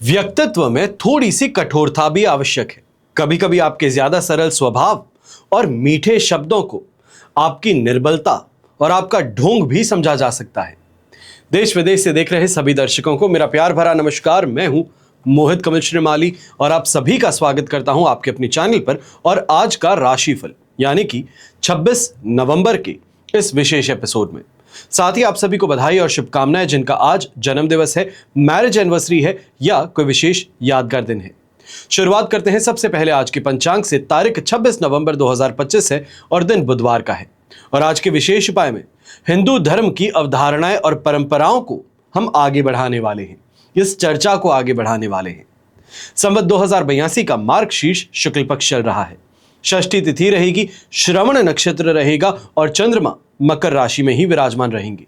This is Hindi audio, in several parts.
व्यक्तित्व में थोड़ी सी कठोरता भी आवश्यक है। कभी कभी आपके ज्यादा सरल स्वभाव और मीठे शब्दों को आपकी निर्बलता और आपका ढोंग भी समझा जा सकता है। देश विदेश से देख रहे सभी दर्शकों को मेरा प्यार भरा नमस्कार। मैं हूं मोहित कमल श्रीमाली और आप सभी का स्वागत करता हूं आपके अपने चैनल पर। और आज का राशिफल यानी कि 26 नवंबर के इस विशेष एपिसोड में साथ ही आप सभी को बधाई और शुभकामनाएं जिनका आज जन्म दिवस है, मैरिज एनिवर्सरी है या कोई विशेष यादगार दिन है। शुरुआत करते हैं सबसे पहले आज के पंचांग से। तारीख 26 नवंबर 2025 है और दिन बुधवार का है। और आज के विशेष उपाय में हिंदू धर्म की अवधारणाएं और परंपराओं को हम आगे बढ़ाने वाले हैं, इस चर्चा को आगे बढ़ाने वाले हैं। संवत 2082 का मार्गशीर्ष शुक्ल पक्ष चल रहा है। षष्ठी तिथि रहेगी, श्रवण नक्षत्र रहेगा और चंद्रमा मकर राशि में ही विराजमान रहेंगे।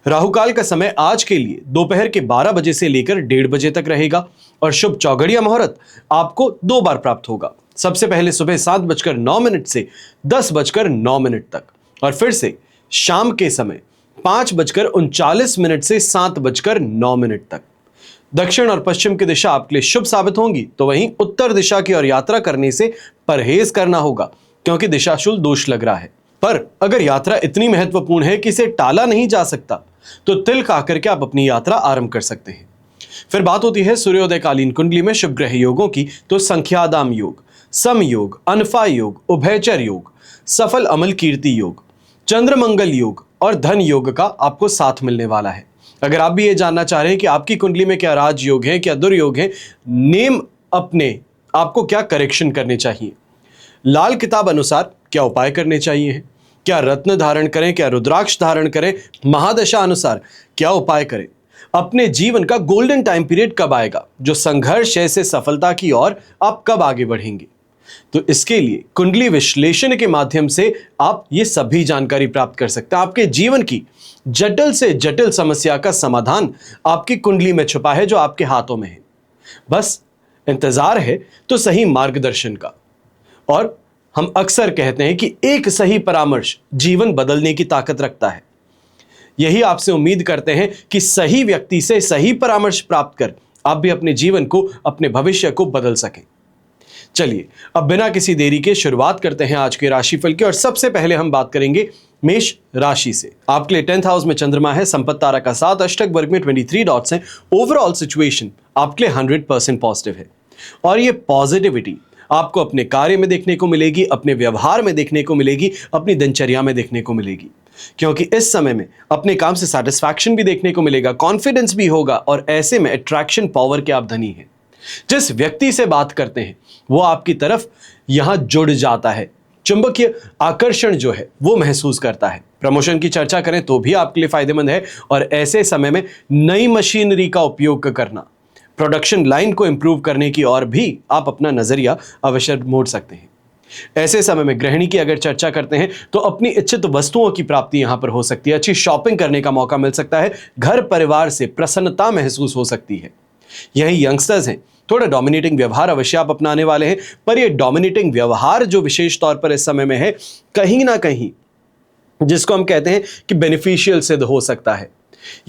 राहुकाल का समय आज के लिए दोपहर के 12 बजे से लेकर 1:30 बजे तक रहेगा और शुभ चौघड़िया मुहूर्त आपको 2 बार प्राप्त होगा। सबसे पहले सुबह 7:09 से 10:09 तक और फिर से शाम के समय 5:39 से 7:09 तक। दक्षिण और पश्चिम की दिशा आपके लिए शुभ साबित होंगी, तो वहीं उत्तर दिशा की ओर यात्रा करने से परहेज करना होगा क्योंकि दिशाशूल दोष लग रहा है। पर अगर यात्रा इतनी महत्वपूर्ण है कि इसे टाला नहीं जा सकता तो तिल खा करके आप अपनी यात्रा आरंभ कर सकते हैं। फिर बात होती है सूर्योदयकालीन कुंडली में शुभ ग्रह योगों की, तो संख्यादाम योग, सम योग, अनफा योग, उभयचर योग, सफल अमल कीर्ति योग, चंद्रमंगल योग और धन योग का आपको साथ मिलने वाला है। अगर आप भी ये जानना चाह रहे हैं कि आपकी कुंडली में क्या राज योग है, क्या दुर्योग है, नेम अपने आपको क्या करेक्शन करने चाहिए, लाल किताब अनुसार क्या उपाय करने चाहिए, क्या रत्न धारण करें, क्या रुद्राक्ष धारण करें, महादशा अनुसार क्या उपाय करें, अपने जीवन का गोल्डन टाइम पीरियड कब आएगा, जो संघर्ष है से सफलता की ओर आप कब आगे बढ़ेंगे, तो इसके लिए कुंडली विश्लेषण के माध्यम से आप ये सभी जानकारी प्राप्त कर सकते हैं। आपके जीवन की जटिल से जटिल समस्या का समाधान आपकी कुंडली में छुपा है, जो आपके हाथों में है। बस इंतजार है तो सही मार्गदर्शन का। और हम अक्सर कहते हैं कि एक सही परामर्श जीवन बदलने की ताकत रखता है। यही आपसे उम्मीद करते हैं कि सही व्यक्ति से सही परामर्श प्राप्त कर आप भी अपने जीवन को, अपने भविष्य को बदल सकें। चलिए अब बिना किसी देरी के शुरुआत करते हैं आज के राशिफल की। और सबसे पहले हम बात करेंगे मेष राशि से। आपके लिए 10th हाउस में चंद्रमा है, संपत्ति तारा का 7, अष्टक वर्ग में 23 डॉट्स हैं। ओवरऑल सिचुएशन आपके लिए 100% पॉजिटिव है और ये पॉजिटिविटी आपको अपने कार्य में देखने को मिलेगी, अपने व्यवहार में देखने को मिलेगी, अपनी दिनचर्या में देखने को मिलेगी, क्योंकि इस समय में अपने काम से सैटिस्फैक्शन भी देखने को मिलेगा, कॉन्फिडेंस भी होगा और ऐसे में अट्रैक्शन पावर के आप धनी हैं। जिस व्यक्ति से बात करते हैं वो आपकी तरफ यहां जुड़ जाता है, चुंबकीय आकर्षण जो है वो महसूस करता है। प्रमोशन की चर्चा करें तो भी आपके लिए फायदेमंद है और ऐसे समय में नई मशीनरी का उपयोग करना, प्रोडक्शन लाइन को इंप्रूव करने की ओर भी आप अपना नजरिया अवश्य मोड़ सकते हैं। ऐसे समय में गृहिणी की अगर चर्चा करते हैं तो अपनी इच्छित वस्तुओं की प्राप्ति यहां पर हो सकती है। अच्छी शॉपिंग करने का मौका मिल सकता है। घर परिवार से प्रसन्नता महसूस हो सकती है। यही यंगस्टर्स हैं, थोड़ा डोमिनेटिंग व्यवहार अवश्य आप अपनाने वाले हैं, पर यह डोमिनेटिंग व्यवहार जो विशेष तौर पर इस समय में है, कहीं ना कहीं जिसको हम कहते हैं कि बेनिफिशियल सिद्ध हो सकता है।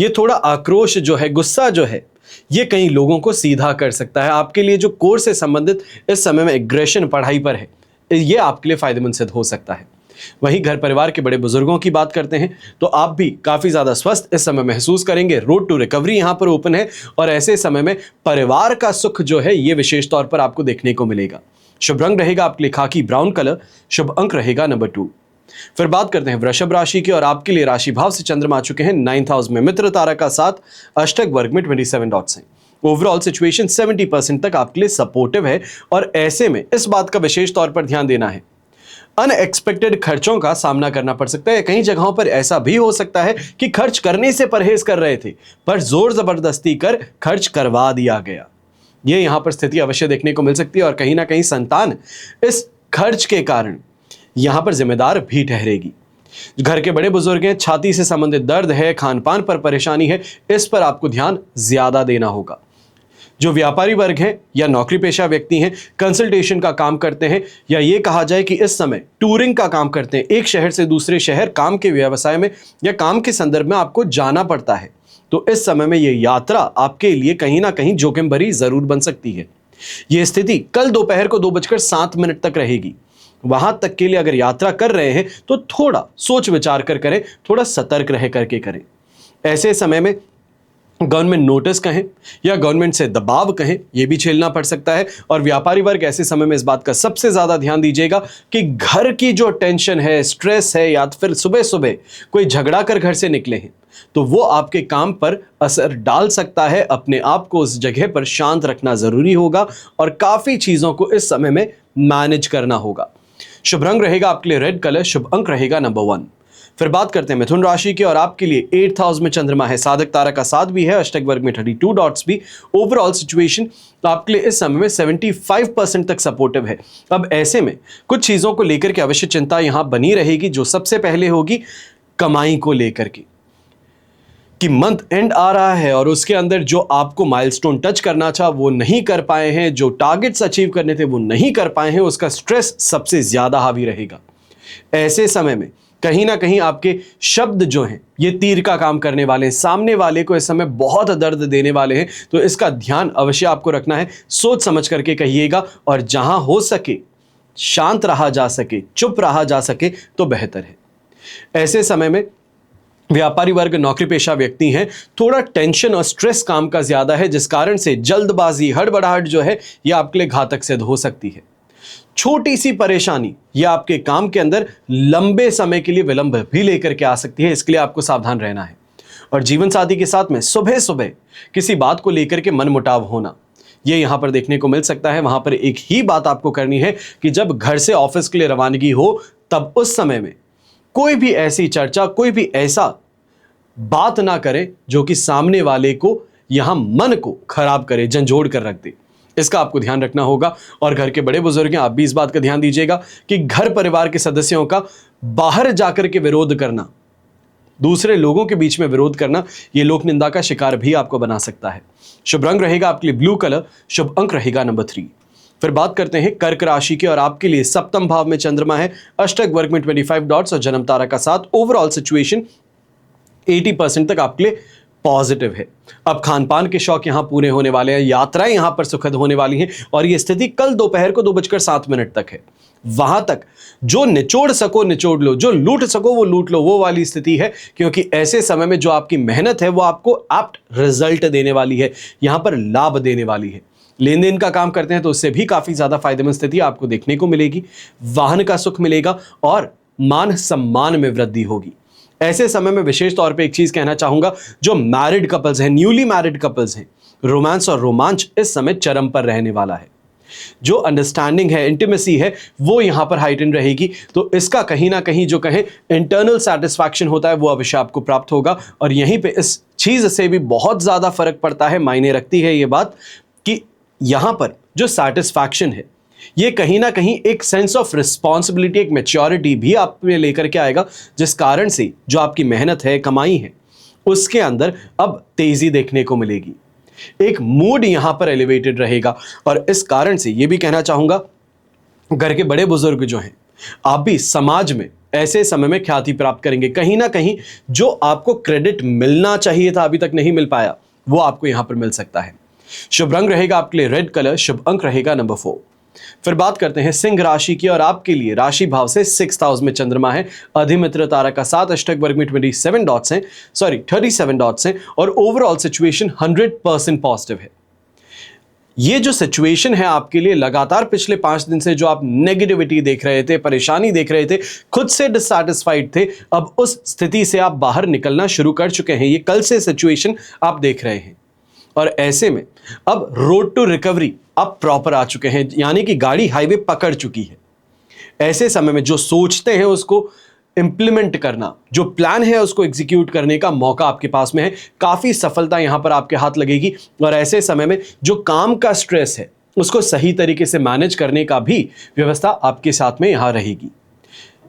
ये थोड़ा आक्रोश जो है, गुस्सा जो है, ये कई लोगों को सीधा कर सकता है। आपके लिए जो कोर्स से संबंधित इस समय में एग्रेशन पढ़ाई पर है, ये आपके लिए फायदेमंद सिद्ध हो सकता है। वहीं घर परिवार के बड़े बुजुर्गों की बात करते हैं तो आप भी काफी ज्यादा स्वस्थ इस समय महसूस करेंगे। रोड टू रिकवरी यहां पर ओपन है और ऐसे समय में परिवार का सुख जो है ये विशेष तौर पर आपको देखने को मिलेगा। शुभ रंग रहेगा आपके लिए खाकी ब्राउन कलर, शुभ अंक रहेगा नंबर 2। फिर बात करते हैं वृषभ राशि की और आपके लिए राशि भाव से चंद्रमा आ चुके हैं 9th हाउस में, मित्र तारा का 7, अष्टक वर्ग में 27 डॉट्स हैं। ओवरऑल सिचुएशन 70% तक आपके लिए सपोर्टिव है और ऐसे में इस बात का विशेष तौर पर ध्यान देना है, अनएक्सपेक्टेड खर्चों का सामना करना पड़ सकता है। कई जगहों पर ऐसा भी हो सकता है कि खर्च करने से परहेज कर रहे थे पर जोर जबरदस्ती कर खर्च करवा दिया गया। ये यहां पर स्थिति अवश्य देखने को मिल सकती है और कहीं ना कहीं संतान इस खर्च के कारण यहां पर जिम्मेदार भी ठहरेगी। घर के बड़े बुजुर्ग हैं, छाती से संबंधित दर्द है, खान पान पर परेशानी है, इस पर आपको ध्यान ज्यादा देना होगा। जो व्यापारी वर्ग हैं या नौकरी पेशा व्यक्ति हैं, कंसल्टेशन का काम करते हैं या ये कहा जाए कि इस समय टूरिंग का काम करते हैं, एक शहर से दूसरे शहर काम के व्यवसाय में या काम के संदर्भ में आपको जाना पड़ता है, तो इस समय में ये यात्रा आपके लिए कहीं ना कहीं जोखिम भरी जरूर बन सकती है। ये स्थिति कल दोपहर को 2:07 तक रहेगी। वहां तक के लिए अगर यात्रा कर रहे हैं तो थोड़ा सोच विचार कर करें, थोड़ा सतर्क रह करके करें। ऐसे समय में गवर्नमेंट नोटिस कहें या गवर्नमेंट से दबाव कहें, यह भी झेलना पड़ सकता है। और व्यापारी वर्ग ऐसे समय में इस बात का सबसे ज्यादा ध्यान दीजिएगा कि घर की जो टेंशन है, स्ट्रेस है, या फिर सुबह सुबह कोई झगड़ा कर घर से निकले हैं तो वो आपके काम पर असर डाल सकता है। अपने आप को उस जगह पर शांत रखना जरूरी होगा और काफी चीजों को इस समय में मैनेज करना होगा। शुभ रंग रहेगा आपके लिए रेड कलर, शुभ अंक रहेगा नंबर 1। फिर बात करते हैं मिथुन राशि की, और आपके लिए 8th हाउस में चंद्रमा है, साधक तारा का 7 भी है, अष्टक वर्ग में 32 डॉट्स भी। ओवरऑल सिचुएशन आपके लिए इस समय में 75% तक सपोर्टिव है। अब ऐसे में कुछ चीजों को लेकर के अवश्य चिंता यहां बनी रहेगी। जो सबसे पहले होगी कमाई को लेकर के, कि मंथ एंड आ रहा है और उसके अंदर जो आपको माइलस्टोन टच करना था वो नहीं कर पाए हैं, जो टारगेट्स अचीव करने थे वो नहीं कर पाए हैं, उसका स्ट्रेस सबसे ज्यादा हावी रहेगा। ऐसे समय में कहीं ना कहीं आपके शब्द जो हैं ये तीर का काम करने वाले हैं, सामने वाले को इस समय बहुत दर्द देने वाले हैं। तो इसका ध्यान अवश्य आपको रखना है, सोच समझ करके कहिएगा, और जहां हो सके शांत रहा जा सके, चुप रहा जा सके तो बेहतर है। ऐसे समय में व्यापारी वर्ग, नौकरी पेशा व्यक्ति हैं, थोड़ा टेंशन और स्ट्रेस काम का ज्यादा है, जिस कारण से जल्दबाजी, हड़बड़ाहट जो है यह आपके लिए घातक सिद्ध हो सकती है। छोटी सी परेशानी यह आपके काम के अंदर लंबे समय के लिए विलंब भी लेकर के आ सकती है, इसके लिए आपको सावधान रहना है। और जीवन साथी के साथ में सुबह सुबह किसी बात को लेकर के मनमुटाव होना, यह यहां पर देखने को मिल सकता है। वहां पर एक ही बात आपको करनी है कि जब घर से ऑफिस के लिए रवानगी हो तब उस समय में कोई भी ऐसी चर्चा, कोई भी ऐसा बात ना करे जो कि सामने वाले को यहां मन को खराब करे, झंझोड़ कर रख दे। इसका आपको ध्यान रखना होगा। और घर के बड़े बुजुर्ग हैं, आप भी इस बात का ध्यान दीजिएगा कि घर परिवार के सदस्यों का बाहर जाकर के विरोध करना, दूसरे लोगों के बीच में विरोध करना, यह लोक निंदा का शिकार भी आपको बना सकता है। शुभ रंग रहेगा आपके लिए ब्लू कलर, शुभ अंक रहेगा नंबर 3। फिर बात करते हैं कर्क राशि की, और आपके लिए सप्तम भाव में चंद्रमा है, अष्टक वर्ग में 25 डॉट्स और जन्म तारा का 7। ओवरऑल सिचुएशन 80% तक आपके लिए पॉजिटिव है। अब खान पान के शौक यहां पूरे होने वाले हैं, यात्राएं यहां पर सुखद होने वाली हैं, और यह स्थिति कल दोपहर को 2:07 तक है। वहां तक जो निचोड़ सको निचोड़ लो, जो लूट सको वो लूट लो, वो वाली स्थिति है। क्योंकि ऐसे समय में जो आपकी मेहनत है वो आपको एप्ट रिजल्ट देने वाली है, यहां पर लाभ देने वाली है। लेन देन का काम करते हैं तो उससे भी काफी ज्यादा फायदेमंद स्थिति आपको देखने को मिलेगी। वाहन का सुख मिलेगा और मान सम्मान में वृद्धि होगी। ऐसे समय में विशेष तौर पे एक चीज कहना चाहूंगा, जो मैरिड कपल्स हैं, न्यूली मैरिड कपल्स हैं, रोमांस और रोमांच इस समय चरम पर रहने वाला है। जो अंडरस्टैंडिंग है, इंटीमेसी है, वो यहां पर हाइटन रहेगी। तो इसका कहीं ना कहीं जो कहें इंटरनल सेटिस्फैक्शन होता है वो अवश्य आपको प्राप्त होगा। और यहीं पे इस चीज से भी बहुत ज्यादा फर्क पड़ता है, मायने रखती है ये बात कि यहां पर जो सेटिस्फैक्शन है ये कहीं ना कहीं एक सेंस ऑफ रिस्पॉन्सिबिलिटी, एक मैच्योरिटी भी आप में लेकर के आएगा, जिस कारण से जो आपकी मेहनत है, कमाई है, उसके अंदर अब तेजी देखने को मिलेगी। एक मूड यहां पर एलिवेटेड रहेगा। और इस कारण से यह भी कहना चाहूंगा, घर के बड़े बुजुर्ग जो हैं, आप भी समाज में ऐसे समय में ख्याति प्राप्त करेंगे। कहीं ना कहीं जो आपको क्रेडिट मिलना चाहिए था, अभी तक नहीं मिल पाया, वो आपको यहां पर मिल सकता है। शुभ रंग रहेगा आपके लिए रेड कलर, शुभ अंक रहेगा नंबर 4। फिर बात करते हैं सिंह राशि की, और आपके लिए राशि भाव से 6th हाउस में चंद्रमा है, अधिमित्र तारा का 7, अष्टक वर्ग में 37 डॉट्स हैं, 37 डॉट्स हैं, और ओवरऑल सिचुएशन 100% पॉजिटिव है। ये जो सिचुएशन है आपके लिए, लगातार पिछले 5 दिन से जो आप नेगेटिविटी देख रहे थे, परेशानी देख रहे थे, खुद से डिससैटिस्फाइड थे, अब उस स्थिति से आप बाहर निकलना शुरू कर चुके हैं। ये कल से सिचुएशन आप देख रहे हैं। और ऐसे में अब रोड टू रिकवरी आप प्रॉपर आ चुके हैं, यानी कि गाड़ी हाईवे पकड़ चुकी है। ऐसे समय में जो सोचते हैं उसको इंप्लीमेंट करना, जो प्लान है उसको एग्जीक्यूट करने का मौका आपके पास में है। काफी सफलता यहां पर आपके हाथ लगेगी। और ऐसे समय में जो काम का स्ट्रेस है उसको सही तरीके से मैनेज करने का भी व्यवस्था आपके साथ में यहां रहेगी।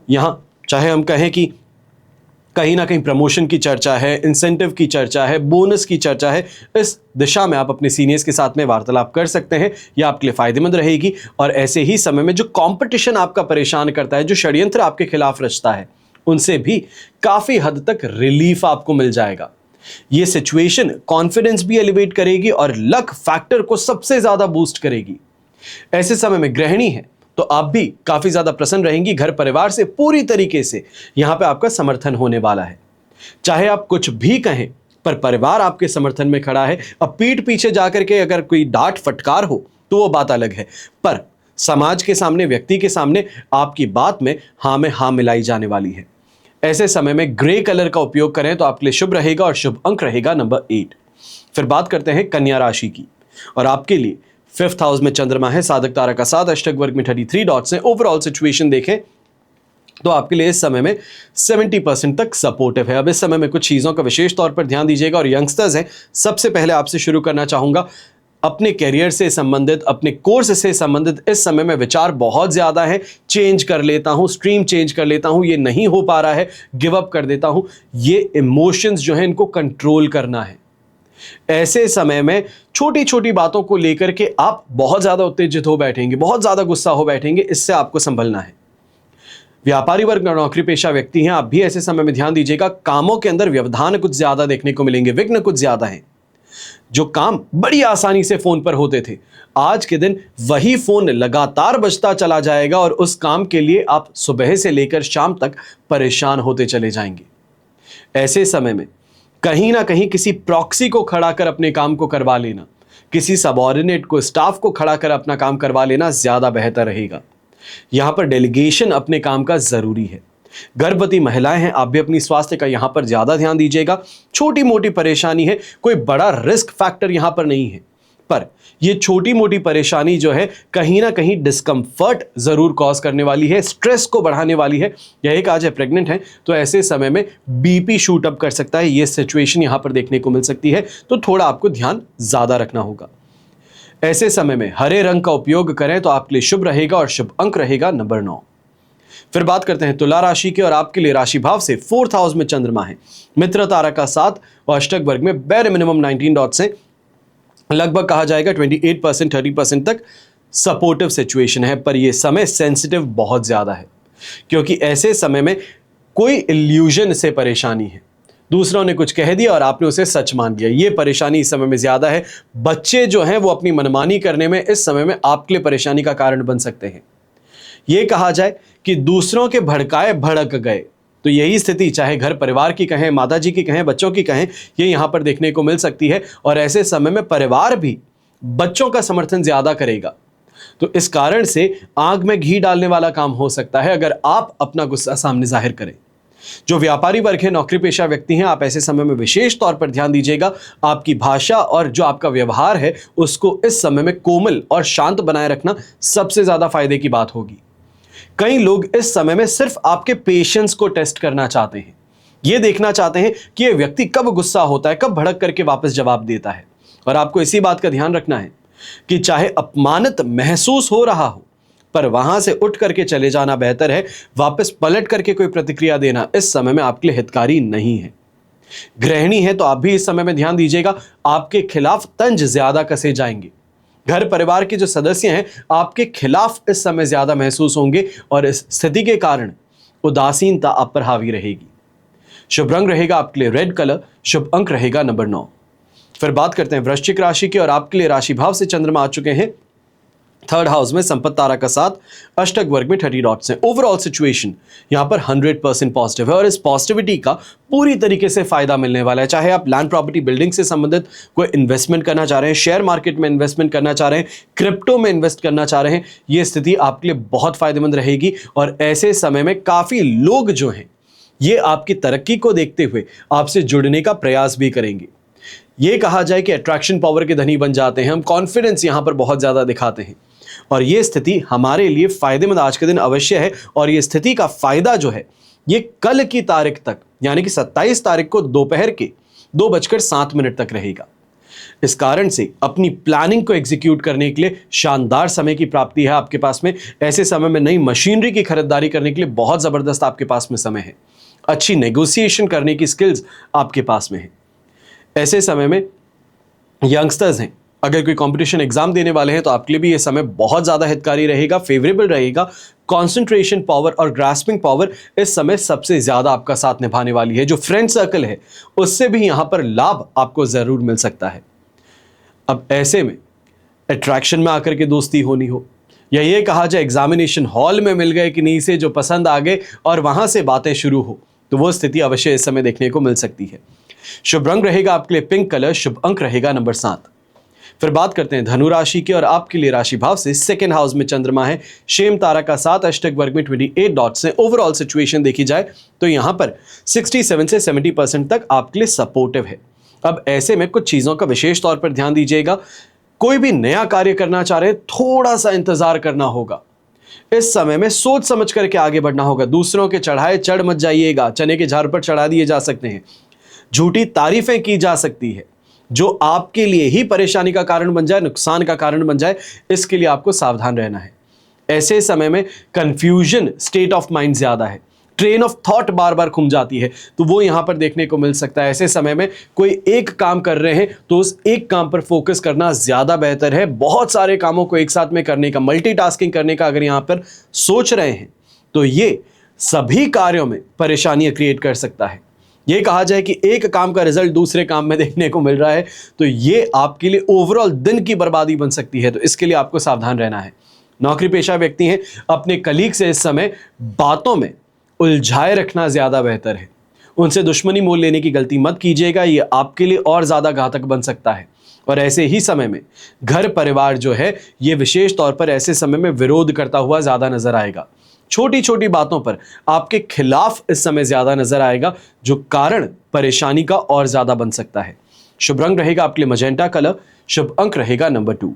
यहां चाहे हम कहें कि कहीं ना कहीं प्रमोशन की चर्चा है, इंसेंटिव की चर्चा है, बोनस की चर्चा है, इस दिशा में आप अपने सीनियर्स के साथ में वार्तालाप कर सकते हैं, यह आपके लिए फायदेमंद रहेगी। और ऐसे ही समय में जो कंपटीशन आपका परेशान करता है, जो षड्यंत्र आपके खिलाफ रचता है, उनसे भी काफी हद तक रिलीफ आपको मिल जाएगा। ये सिचुएशन कॉन्फिडेंस भी एलिवेट करेगी और लक फैक्टर को सबसे ज्यादा बूस्ट करेगी। ऐसे समय में गृहिणी है तो आप भी काफी ज्यादा प्रसन्न रहेंगी। घर परिवार से पूरी तरीके से यहां पे आपका समर्थन होने वाला है। चाहे आप कुछ भी कहें पर परिवार आपके समर्थन में खड़ा है। अब पीठ पीछे जाकर के अगर कोई डांट फटकार हो तो वो बात अलग है, पर समाज के सामने, व्यक्ति के सामने आपकी बात में हाँ मिलाई जाने वाली है। ऐसे समय में ग्रे कलर का उपयोग करें तो आपके लिए शुभ रहेगा और शुभ अंक रहेगा नंबर 8। फिर बात करते हैं कन्या राशि की, और आपके लिए 5th हाउस में चंद्रमा है, साधक तारा का 7, अष्टक वर्ग में 33 डॉट्स हैं। ओवरऑल सिचुएशन देखें तो आपके लिए इस समय में 70% तक सपोर्टिव है। अब इस समय में कुछ चीज़ों का विशेष तौर पर ध्यान दीजिएगा। और यंगस्टर्स हैं, सबसे पहले आपसे शुरू करना चाहूँगा, अपने करियर से संबंधित, अपने कोर्स से संबंधित इस समय में विचार बहुत ज़्यादा है। चेंज कर लेता हूँ, स्ट्रीम चेंज कर लेता हूँ, ये नहीं हो पा रहा है, गिव अप कर देता हूँ। ये इमोशंस जो हैं इनको कंट्रोल करना है। ऐसे समय में छोटी छोटी बातों को लेकर के आप बहुत ज़्यादा उत्तेजित हो बैठेंगे, बहुत ज़्यादा गुस्सा हो बैठेंगे, इससे आपको संभलना है। व्यापारी वर्ग और नौकरी पेशा व्यक्ति हैं, आप भी ऐसे समय में ध्यान दीजिएगा। कामों के अंदर व्यवधान कुछ ज़्यादा देखने को मिलेंगे, विघ्न कुछ ज़्यादा है। जो काम बड़ी आसानी से फोन पर होते थे, आज के दिन वही फोन लगातार बजता चला जाएगा और उस काम के लिए आप सुबह से लेकर शाम तक परेशान होते चले जाएंगे। ऐसे समय में कहीं ना कहीं किसी प्रॉक्सी को खड़ा कर अपने काम को करवा लेना, किसी सबऑर्डिनेट को, स्टाफ को खड़ा कर अपना काम करवा लेना ज्यादा बेहतर रहेगा। यहां पर डेलीगेशन अपने काम का जरूरी है। गर्भवती महिलाएं हैं, आप भी अपनी स्वास्थ्य का यहां पर ज्यादा ध्यान दीजिएगा। छोटी मोटी परेशानी है, कोई बड़ा रिस्क फैक्टर यहां पर नहीं है, पर यह छोटी मोटी परेशानी जो है कहीं ना कहीं डिस्कंफर्ट जरूर कॉज करने वाली है, स्ट्रेस को बढ़ाने वाली है। यह एक आज है प्रेग्नेंट है तो ऐसे समय में बीपी शूट अप कर सकता है, यह सिचुएशन यहां पर देखने को मिल सकती है, तो थोड़ा आपको ध्यान ज्यादा रखना होगा। ऐसे समय में हरे रंग का उपयोग करें तो आपके लिए शुभ रहेगा और शुभ अंक रहेगा नंबर 9। फिर बात करते हैं तुला राशि की, और आपके लिए राशि भाव से 4th हाउस में चंद्रमा है, मित्र तारा का 7 और अष्टक वर्ग में बैर मिनिमम 19 डॉट्स हैं। लगभग कहा जाएगा 28% 30% तक सपोर्टिव सिचुएशन है, पर यह समय सेंसिटिव बहुत ज्यादा है, क्योंकि ऐसे समय में कोई इल्यूजन से परेशानी है। दूसरों ने कुछ कह दिया और आपने उसे सच मान लिया, ये परेशानी इस समय में ज्यादा है। बच्चे जो हैं वो अपनी मनमानी करने में इस समय में आपके लिए परेशानी का कारण बन सकते हैं। ये कहा जाए कि दूसरों के भड़काए भड़क गए, तो यही स्थिति चाहे घर परिवार की कहें, माताजी की कहें, बच्चों की कहें, ये यहां पर देखने को मिल सकती है। और ऐसे समय में परिवार भी बच्चों का समर्थन ज्यादा करेगा, तो इस कारण से आग में घी डालने वाला काम हो सकता है अगर आप अपना गुस्सा सामने जाहिर करें। जो व्यापारी वर्ग है, नौकरी पेशा व्यक्ति हैं, आप ऐसे समय में विशेष तौर पर ध्यान दीजिएगा। आपकी भाषा और जो आपका व्यवहार है उसको इस समय में कोमल और शांत बनाए रखना सबसे ज्यादा फायदे की बात होगी। कई लोग इस समय में सिर्फ आपके पेशेंस को टेस्ट करना चाहते हैं, ये देखना चाहते हैं कि यह व्यक्ति कब गुस्सा होता है, कब भड़क करके वापस जवाब देता है। और आपको इसी बात का ध्यान रखना है कि चाहे अपमानित महसूस हो रहा हो, पर वहां से उठ करके चले जाना बेहतर है। वापस पलट करके कोई प्रतिक्रिया देना इस समय में आपके लिए हितकारी नहीं है। गृहिणी है तो आप भी इस समय में ध्यान दीजिएगा, आपके खिलाफ तंज ज्यादा कसे जाएंगे। घर परिवार के जो सदस्य हैं आपके खिलाफ इस समय ज्यादा महसूस होंगे और इस स्थिति के कारण उदासीनता आप पर हावी रहेगी। शुभ रंग रहेगा आपके लिए रेड कलर, शुभ अंक रहेगा नंबर 9। फिर बात करते हैं वृश्चिक राशि की, और आपके लिए राशि भाव से चंद्रमा आ चुके हैं 3rd हाउस में, संपत्ति तारा का 7, अष्टक वर्ग में 30 डॉट्स हैं। ओवरऑल सिचुएशन यहां पर 100% पॉजिटिव है और इस पॉजिटिविटी का पूरी तरीके से फायदा मिलने वाला है। चाहे आप लैंड प्रॉपर्टी बिल्डिंग से संबंधित कोई इन्वेस्टमेंट करना चाह रहे हैं, शेयर मार्केट में इन्वेस्टमेंट करना चाह रहे हैं, क्रिप्टो में इन्वेस्ट करना चाह रहे हैं, ये स्थिति आपके लिए बहुत फायदेमंद रहेगी। और ऐसे समय में काफी लोग जो हैं ये आपकी तरक्की को देखते हुए आपसे जुड़ने का प्रयास भी करेंगे। ये कहा जाए कि अट्रैक्शन पावर के धनी बन जाते हैं हम, कॉन्फिडेंस यहां पर बहुत ज्यादा दिखाते हैं और ये स्थिति हमारे लिए फायदेमंद आज के दिन अवश्य है। और ये स्थिति का फायदा जो है ये कल की तारीख तक, यानी कि 27 तारीख को दोपहर के 2:07 तक रहेगा। इस कारण से अपनी प्लानिंग को एग्जीक्यूट करने के लिए शानदार समय की प्राप्ति है आपके पास में। ऐसे समय में नई मशीनरी की खरीदारी करने के लिए बहुत जबरदस्त आपके पास में समय है। अच्छी नेगोशिएशन करने की स्किल्स आपके पास में है। ऐसे समय में यंगस्टर्स हैं, अगर कोई कंपटीशन एग्जाम देने वाले हैं तो आपके लिए भी ये समय बहुत ज़्यादा हितकारी रहेगा, फेवरेबल रहेगा। कॉन्सेंट्रेशन पावर और ग्रास्पिंग पावर इस समय सबसे ज्यादा आपका साथ निभाने वाली है। जो फ्रेंड सर्कल है उससे भी यहां पर लाभ आपको जरूर मिल सकता है। अब ऐसे में अट्रैक्शन में आकर के दोस्ती होनी हो, या ये कहा जाए एग्जामिनेशन हॉल में मिल गए कि नहीं से जो पसंद आ गए और वहां से बातें शुरू हो, तो वो स्थिति अवश्य इस समय देखने को मिल सकती है। शुभ रंग रहेगा आपके लिए पिंक कलर, शुभ अंक रहेगा नंबर 7। फिर बात करते हैं धनु राशि की, और आपके लिए राशि भाव से सेकंड हाउस में चंद्रमा है, शेम तारा का 7 अष्टक वर्ग में 28 डॉट्स से। ओवरऑल सिचुएशन देखी जाए तो यहां पर 67 से 70% तक आपके लिए सपोर्टिव है। अब ऐसे में कुछ चीजों का विशेष तौर पर ध्यान दीजिएगा। कोई भी नया कार्य करना चाह रहे, थोड़ा सा इंतजार करना होगा। इस समय में सोच समझ करके आगे बढ़ना होगा। दूसरों के चढ़ाए चढ़ मत जाइएगा, चने के झाड़ पर चढ़ा दिए जा सकते हैं। झूठी तारीफें की जा सकती है जो आपके लिए ही परेशानी का कारण बन जाए, नुकसान का कारण बन जाए, इसके लिए आपको सावधान रहना है। ऐसे समय में कंफ्यूजन स्टेट ऑफ माइंड ज्यादा है, ट्रेन ऑफ थॉट बार बार घूम जाती है, तो वो यहां पर देखने को मिल सकता है। ऐसे समय में कोई एक काम कर रहे हैं तो उस एक काम पर फोकस करना ज्यादा बेहतर है। बहुत सारे कामों को एक साथ में करने का, मल्टीटास्किंग करने का अगर यहां पर सोच रहे हैं तो ये सभी कार्यों में परेशानियां क्रिएट कर सकता है। ये कहा जाए कि एक काम का रिजल्ट दूसरे काम में देखने को मिल रहा है तो ये आपके लिए ओवरऑल दिन की बर्बादी बन सकती है, तो इसके लिए आपको सावधान रहना है। नौकरी पेशा व्यक्ति हैं, अपने कलीग से इस समय बातों में उलझाए रखना ज्यादा बेहतर है। उनसे दुश्मनी मोल लेने की गलती मत कीजिएगा, ये आपके लिए और ज्यादा घातक बन सकता है। और ऐसे ही समय में घर परिवार जो है ये विशेष तौर पर ऐसे समय में विरोध करता हुआ ज्यादा नजर आएगा। छोटी छोटी बातों पर आपके खिलाफ इस समय ज्यादा नजर आएगा, जो कारण परेशानी का और ज्यादा बन सकता है। शुभ रंग रहेगा आपके लिए मजेंटा कलर, शुभ अंक रहेगा नंबर 2।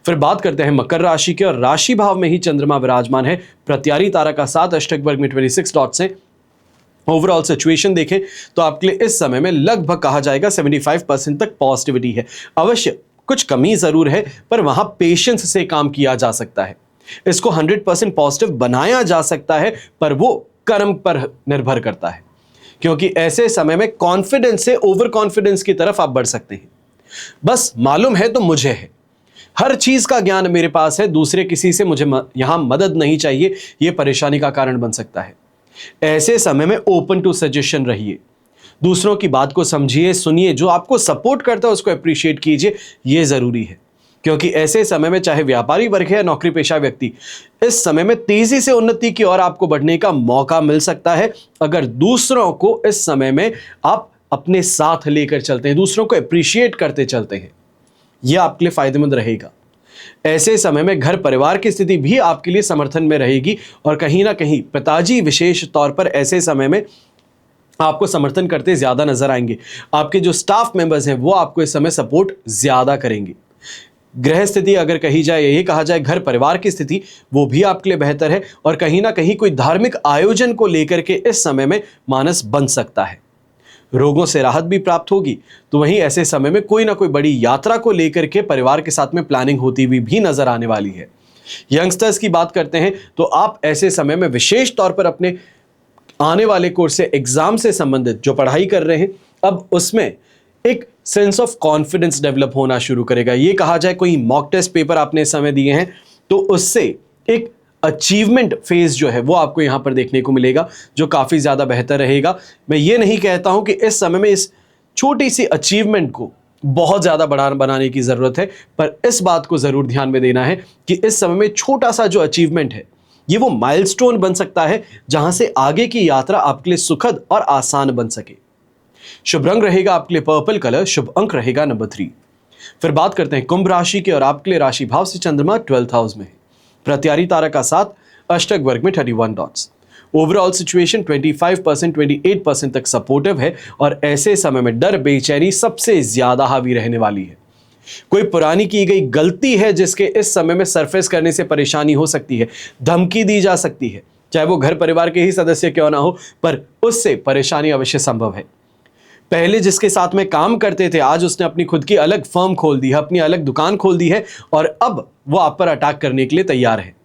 फिर बात करते हैं मकर राशि के, और राशि भाव में ही चंद्रमा विराजमान है, प्रत्यारी तारा का 7 अष्टक वर्ग में 26 डॉट्स से। ओवरऑल सिचुएशन देखें तो आपके लिए इस समय में लगभग कहा जाएगा 75% तक पॉजिटिविटी है। अवश्य कुछ कमी जरूर है, पर वहां पेशेंस से काम किया जा सकता है। इसको 100% पॉजिटिव बनाया जा सकता है, पर वो कर्म पर निर्भर करता है, क्योंकि ऐसे समय में कॉन्फिडेंस से ओवर कॉन्फिडेंस की तरफ आप बढ़ सकते हैं। बस मालूम है तो मुझे है, हर चीज का ज्ञान मेरे पास है, दूसरे किसी से मुझे यहां मदद नहीं चाहिए, यह परेशानी का कारण बन सकता है। ऐसे समय में ओपन टू सजेशन रहिए, दूसरों की बात को समझिए, सुनिए, जो आपको सपोर्ट करता है उसको अप्रिशिएट कीजिए, यह जरूरी है। क्योंकि ऐसे समय में चाहे व्यापारी वर्ग है या नौकरी पेशा व्यक्ति, इस समय में तेजी से उन्नति की ओर आपको बढ़ने का मौका मिल सकता है, अगर दूसरों को इस समय में आप अपने साथ लेकर चलते हैं, दूसरों को अप्रिशिएट करते चलते हैं, यह आपके लिए फायदेमंद रहेगा। ऐसे समय में घर परिवार की स्थिति भी आपके लिए समर्थन में रहेगी, और कहीं ना कहीं पिताजी विशेष तौर पर ऐसे समय में आपको समर्थन करते ज्यादा नजर आएंगे। आपके जो स्टाफ मेंबर्स हैं वो आपको इस समय सपोर्ट ज्यादा करेंगे। ग्रह स्थिति अगर कही जाए, यही कहा जाए घर परिवार की स्थिति, वो भी आपके लिए बेहतर है, और कहीं ना कहीं कोई धार्मिक आयोजन को लेकर के इस समय में मानस बन सकता है। रोगों से राहत भी प्राप्त होगी, तो वहीं ऐसे समय में कोई ना कोई बड़ी यात्रा को लेकर के परिवार के साथ में प्लानिंग होती हुई भी नजर आने वाली है। यंगस्टर्स की बात करते हैं तो आप ऐसे समय में विशेष तौर पर अपने आने वाले कोर्स से, एग्जाम से संबंधित जो पढ़ाई कर रहे हैं, अब उसमें एक सेंस ऑफ कॉन्फिडेंस डेवलप होना शुरू करेगा। ये कहा जाए कोई मॉक टेस्ट पेपर आपने समय दिए हैं तो उससे एक अचीवमेंट फेज जो है वो आपको यहां पर देखने को मिलेगा, जो काफी ज्यादा बेहतर रहेगा। मैं ये नहीं कहता हूं कि इस समय में इस छोटी सी अचीवमेंट को बहुत ज्यादा बड़ा बनाने की जरूरत है, पर इस बात को जरूर ध्यान में देना है कि इस समय में छोटा सा जो अचीवमेंट है ये वो माइलस्टोन बन सकता है, जहां से आगे की यात्रा आपके लिए सुखद और आसान बन सके। शुभ रंग रहेगा आपके लिए पर्पल कलर, शुभ अंक रहेगा नंबर 3। फिर बात करते हैं कुंभ राशि के, और आपके लिए राशि भाव से चंद्रमा 12th हाउस में है, प्रत्यारी तारा का 7 अष्टक वर्ग में 31 डॉट्स। ओवरऑल सिचुएशन 25% 28% तक सपोर्टिव है, और ऐसे समय में डर बेचैनी सबसे ज्यादा हावी रहने वाली है। कोई पुरानी की गई गलती है जिसके इस समय में सरफेस करने से परेशानी हो सकती है, धमकी दी जा सकती है, चाहे वो घर परिवार के ही सदस्य क्यों ना हो, पर उससे परेशानी अवश्य संभव है। पहले जिसके साथ में काम करते थे, आज उसने अपनी खुद की अलग फर्म खोल दी है, अपनी अलग दुकान खोल दी है, और अब वो आप पर अटैक करने के लिए तैयार है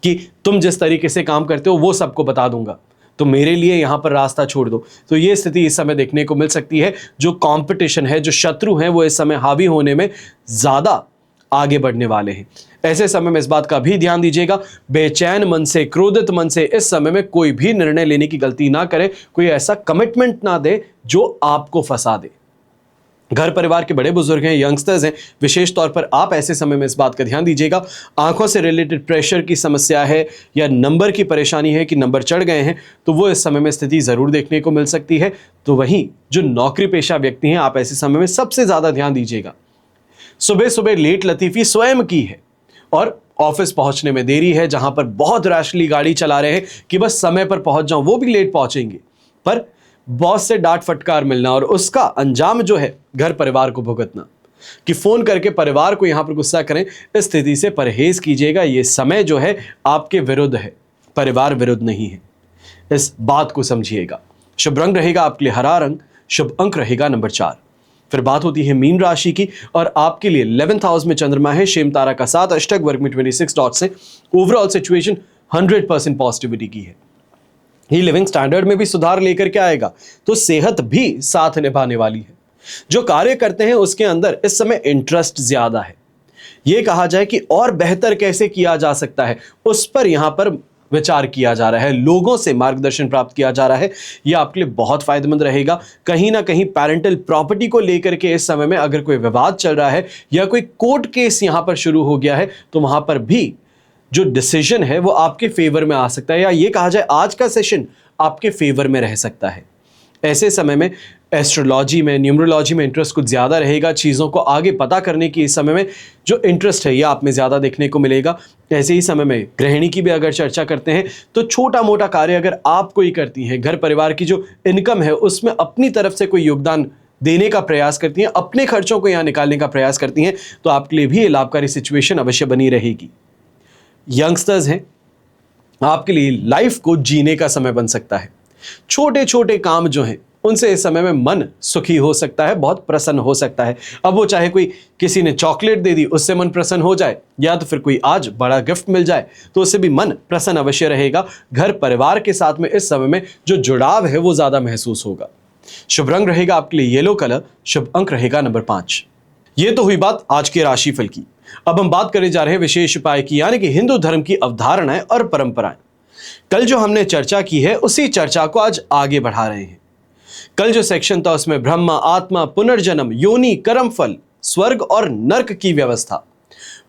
कि तुम जिस तरीके से काम करते हो वो सबको बता दूंगा, तो मेरे लिए यहां पर रास्ता छोड़ दो। तो ये स्थिति इस समय देखने को मिल सकती है। जो कंपटीशन है, जो शत्रु हैं, वो इस समय हावी होने में ज्यादा आगे बढ़ने वाले हैं। ऐसे समय में इस बात का भी ध्यान दीजिएगा, बेचैन मन से, क्रोधित मन से इस समय में कोई भी निर्णय लेने की गलती ना करें, कोई ऐसा कमिटमेंट ना दे जो आपको फंसा दे। घर परिवार के बड़े बुजुर्ग हैं, यंगस्टर्स हैं, विशेष तौर पर आप ऐसे समय में इस बात का ध्यान दीजिएगा। आंखों से रिलेटेड प्रेशर की समस्या है या नंबर की परेशानी है कि नंबर चढ़ गए हैं, तो वो इस समय में स्थिति जरूर देखने को मिल सकती है। तो वहीं जो नौकरी पेशा व्यक्ति हैं, आप ऐसे समय में सबसे ज्यादा ध्यान दीजिएगा। सुबह सुबह लेट लतीफी स्वयं की है और ऑफिस पहुंचने में देरी है, जहां पर बहुत रैशली गाड़ी चला रहे हैं कि बस समय पर पहुंच जाऊं, वो भी लेट पहुंचेंगे, पर बॉस से डांट फटकार मिलना और उसका अंजाम जो है घर परिवार को भुगतना, कि फोन करके परिवार को यहां पर गुस्सा करें, इस स्थिति से परहेज कीजिएगा। यह समय जो है आपके विरुद्ध है, परिवार विरुद्ध नहीं है, इस बात को समझिएगा। शुभ रंग रहेगा आपके लिए हरा रंग, शुभ अंक रहेगा नंबर 4। फिर बात होती है मीन राशि की, और आपके लिए 11th हाउस में चंद्रमा है, शेम तारा का 7, अष्टक वर्ग में 26 डॉट से ओवरऑल सिचुएशन 100% पॉजिटिविटी की है। ये लिविंग स्टैंडर्ड में भी सुधार लेकर के आएगा, तो सेहत भी साथ निभाने वाली है। जो कार्य करते हैं उसके अंदर इस समय इंटरेस्ट ज्यादा है। यह कहा जाए कि और बेहतर कैसे किया जा सकता है, उस पर यहां पर विचार किया जा रहा है, लोगों से मार्गदर्शन प्राप्त किया जा रहा है। यह आपके लिए बहुत फायदेमंद रहेगा। कहीं ना कहीं पैरेंटल प्रॉपर्टी को लेकर के इस समय में अगर कोई विवाद चल रहा है या कोई कोर्ट केस यहां पर शुरू हो गया है, तो वहां पर भी जो डिसीजन है वो आपके फेवर में आ सकता है, या ये कहा जाए आज का सेशन आपके फेवर में रह सकता है। ऐसे समय में एस्ट्रोलॉजी में, न्यूमरोलॉजी में इंटरेस्ट कुछ ज्यादा रहेगा। चीजों को आगे पता करने की इस समय में जो इंटरेस्ट है, ये आप में ज्यादा देखने को मिलेगा। ऐसे ही समय में गृहिणी की भी अगर चर्चा करते हैं, तो छोटा मोटा कार्य अगर आप कोई करती हैं, घर परिवार की जो इनकम है उसमें अपनी तरफ से कोई योगदान देने का प्रयास करती हैं, अपने खर्चों को यहां निकालने का प्रयास करती हैं, तो आपके लिए भी ये लाभकारी सिचुएशन अवश्य बनी रहेगी। यंगस्टर्स हैं, आपके लिए लाइफ को जीने का समय बन सकता है। छोटे छोटे काम जो हैं उनसे इस समय में मन सुखी हो सकता है, बहुत प्रसन्न हो सकता है। अब वो चाहे कोई किसी ने चॉकलेट दे दी उससे मन प्रसन्न हो जाए, या तो फिर कोई आज बड़ा गिफ्ट मिल जाए तो उससे भी मन प्रसन्न अवश्य रहेगा। घर परिवार के साथ में इस समय में जो जुड़ाव है वो ज्यादा महसूस होगा। शुभ रंग रहेगा आपके लिए येलो कलर, शुभ अंक रहेगा नंबर 5। ये तो हुई बात आज के राशिफल की। अब हम बात करने जा रहे हैं विशेष उपाय की, यानी कि हिंदू धर्म की अवधारणाएं और परंपराएं। कल जो हमने चर्चा की है उसी चर्चा को आज आगे बढ़ा रहे हैं। कल जो सेक्शन था उसमें ब्रह्मा, आत्मा, पुनर्जन्म, योनि, कर्मफल, स्वर्ग और नर्क की व्यवस्था,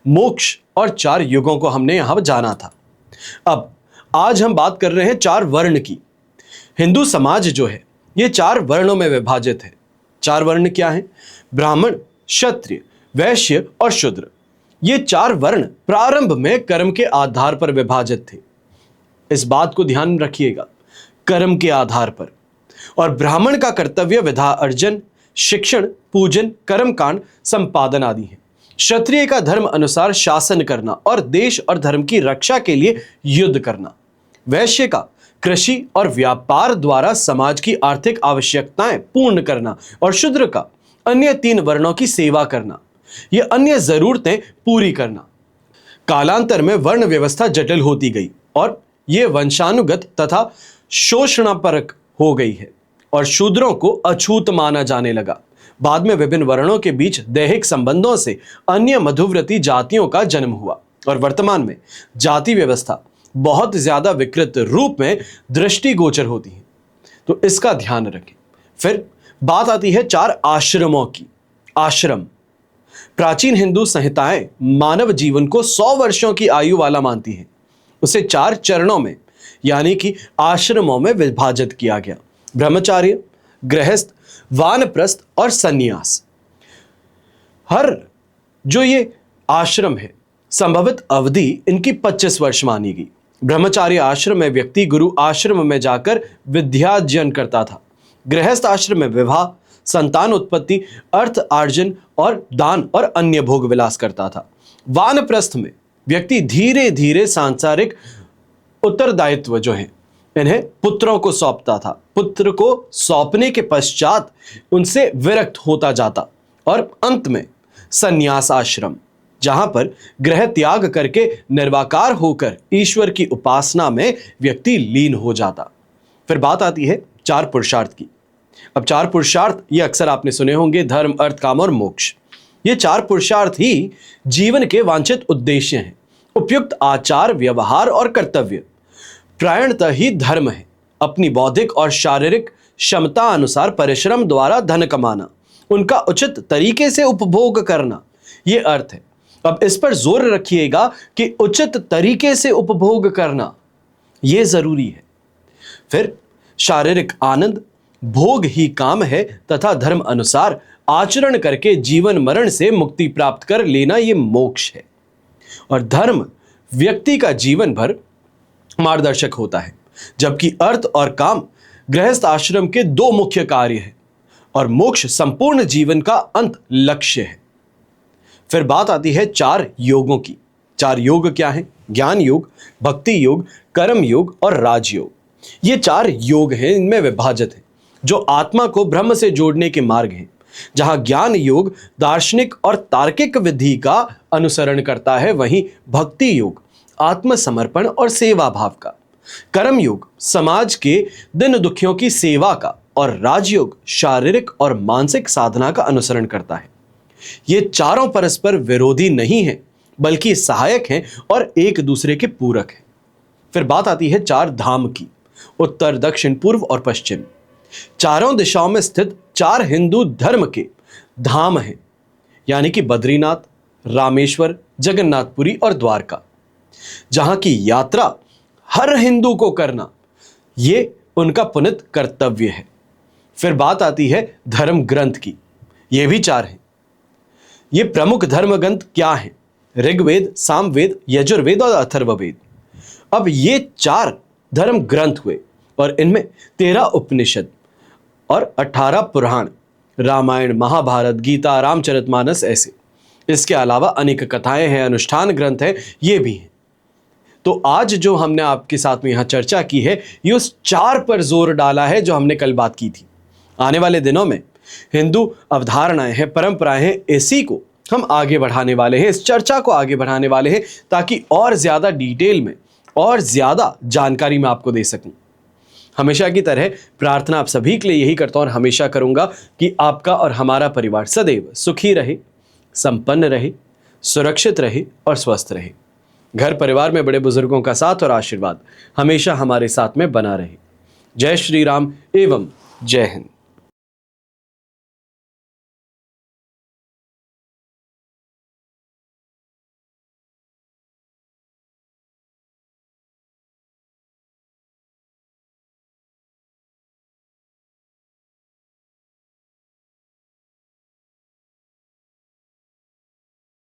मोक्ष और 4 युगों को हमने यहां जाना था। अब आज हम बात कर रहे हैं 4 वर्ण की। हिंदू समाज जो है ये 4 वर्णों में विभाजित है। 4 वर्ण क्या है? ब्राह्मण, क्षत्रिय, वैश्य और शूद्र। ये 4 वर्ण प्रारंभ में कर्म के आधार पर विभाजित थे। इस बात को ध्यान रखिएगा, कर्म के आधार पर। और ब्राह्मण का कर्तव्य विधा अर्जन, शिक्षण, पूजन, कर्मकांड, संपादन आदि है। क्षत्रिय का धर्म अनुसार शासन करना और देश और धर्म की रक्षा के लिए युद्ध करना। वैश्य का कृषि और व्यापार द्वारा समाज की आर्थिक आवश्यकताएं पूर्ण करना। और शूद्र का अन्य 3 वर्णों की सेवा करना, ये अन्य जरूरतें पूरी करना। कालांतर में वर्ण व्यवस्था जटिल होती गई और ये वंशानुगत तथा शोषणापरक हो गई है और शूद्रों को अछूत माना जाने लगा। बाद में विभिन्न वर्णों के बीच दैहिक संबंधों से अन्य मधुव्रती जातियों का जन्म हुआ और वर्तमान में जाति व्यवस्था बहुत ज्यादा विकृत रूप में दृष्टिगोचर होती है, तो इसका ध्यान रखें। फिर बात आती है 4 आश्रमों की। आश्रम, प्राचीन हिंदू संहिताएं मानव जीवन को 100 वर्षों की आयु वाला मानती हैं। उसे 4 चरणों में यानी कि आश्रमों में विभाजित किया गया। ब्रह्मचार्य, गृहस्थ, वानप्रस्थ और सन्यास। हर जो ये आश्रम है संभवित अवधि इनकी 25 वर्ष मानी गई। ब्रह्मचार्य आश्रम में व्यक्ति गुरु आश्रम में जाकर विद्यार्जन करता था। गृहस्थ आश्रम में विवाह, संतान उत्पत्ति, अर्थ आर्जन और दान और अन्य भोग विलास करता था। वानप्रस्थ में व्यक्ति धीरे धीरे सांसारिक उत्तरदायित्व जो है इन्हें पुत्रों को सौंपता था। पुत्र को सौंपने के पश्चात उनसे विरक्त होता जाता। और अंत में संन्यास आश्रम, जहां पर गृह त्याग करके निर्वाकार होकर ईश्वर की उपासना में व्यक्ति लीन हो जाता। फिर बात आती है 4 पुरुषार्थ की। अब 4 पुरुषार्थ ये अक्सर आपने सुने होंगे, धर्म, अर्थ, काम और मोक्ष। ये चार पुरुषार्थ ही जीवन के वांछित उद्देश्य हैं। उपयुक्त आचार, व्यवहार और कर्तव्य प्रायणतः ही धर्म है। अपनी बौद्धिक और शारीरिक क्षमता अनुसार परिश्रम द्वारा धन कमाना, उनका उचित तरीके से उपभोग करना, ये अर्थ है। अब इस पर जोर रखिएगा कि उचित तरीके से उपभोग करना यह जरूरी है। फिर शारीरिक आनंद, भोग ही काम है तथा धर्म अनुसार आचरण करके जीवन मरण से मुक्ति प्राप्त कर लेना यह मोक्ष है। और धर्म व्यक्ति का जीवन भर मार्गदर्शक होता है, जबकि अर्थ और काम गृहस्थ आश्रम के दो मुख्य कार्य हैं और मोक्ष संपूर्ण जीवन का अंत लक्ष्य है। फिर बात आती है चार योगों की। चार योग क्या हैं? ज्ञान योग, भक्ति योग, कर्म योग और राजयोग। ये चार योग हैं, इनमें विभाजित है, जो आत्मा को ब्रह्म से जोड़ने के मार्ग हैं। जहां ज्ञान योग दार्शनिक और तार्किक विधि का अनुसरण करता है, वहीं भक्ति योग आत्मसमर्पण और सेवा भाव का, कर्म योग समाज के दिन दुखियों की सेवा का और राजयोग शारीरिक और मानसिक साधना का अनुसरण करता है। ये चारों परस्पर विरोधी नहीं हैं, बल्कि सहायक हैं और एक दूसरे के पूरक हैं। फिर बात आती है चार धाम की। उत्तर, दक्षिण, पूर्व और पश्चिम चारों दिशाओं में स्थित चार हिंदू धर्म के धाम हैं, यानी कि बद्रीनाथ, रामेश्वर, जगन्नाथपुरी और द्वारका, जहां की यात्रा हर हिंदू को करना ये उनका पुनित कर्तव्य है। फिर बात आती है धर्म ग्रंथ की। ये भी चार हैं। ये प्रमुख धर्म ग्रंथ क्या हैं? ऋग्वेद, सामवेद, यजुर्वेद और अथर्ववेद। अब ये चार धर्म ग्रंथ हुए और इनमें 13 उपनिषद और 18 पुराण, रामायण, महाभारत, गीता, रामचरितमानस ऐसे। इसके अलावा अनेक कथाएं हैं, अनुष्ठान ग्रंथ हैं, ये भी हैं। तो आज जो हमने आपके साथ में यहाँ चर्चा की है, ये उस चार पर जोर डाला है जो हमने कल बात की थी। आने वाले दिनों में हिंदू अवधारणाएं हैं, परंपराएं हैं, इसी को हम आगे बढ़ाने वाले हैं, इस चर्चा को आगे बढ़ाने वाले हैं, ताकि और ज़्यादा डिटेल में और ज़्यादा जानकारी मैं आपको दे सकूं। हमेशा की तरह प्रार्थना आप सभी के लिए यही करता हूं और हमेशा करूंगा कि आपका और हमारा परिवार सदैव सुखी रहे, संपन्न रहे, सुरक्षित रहे और स्वस्थ रहे। घर परिवार में बड़े बुजुर्गों का साथ और आशीर्वाद हमेशा हमारे साथ में बना रहे। जय श्री राम एवं जय हिंद।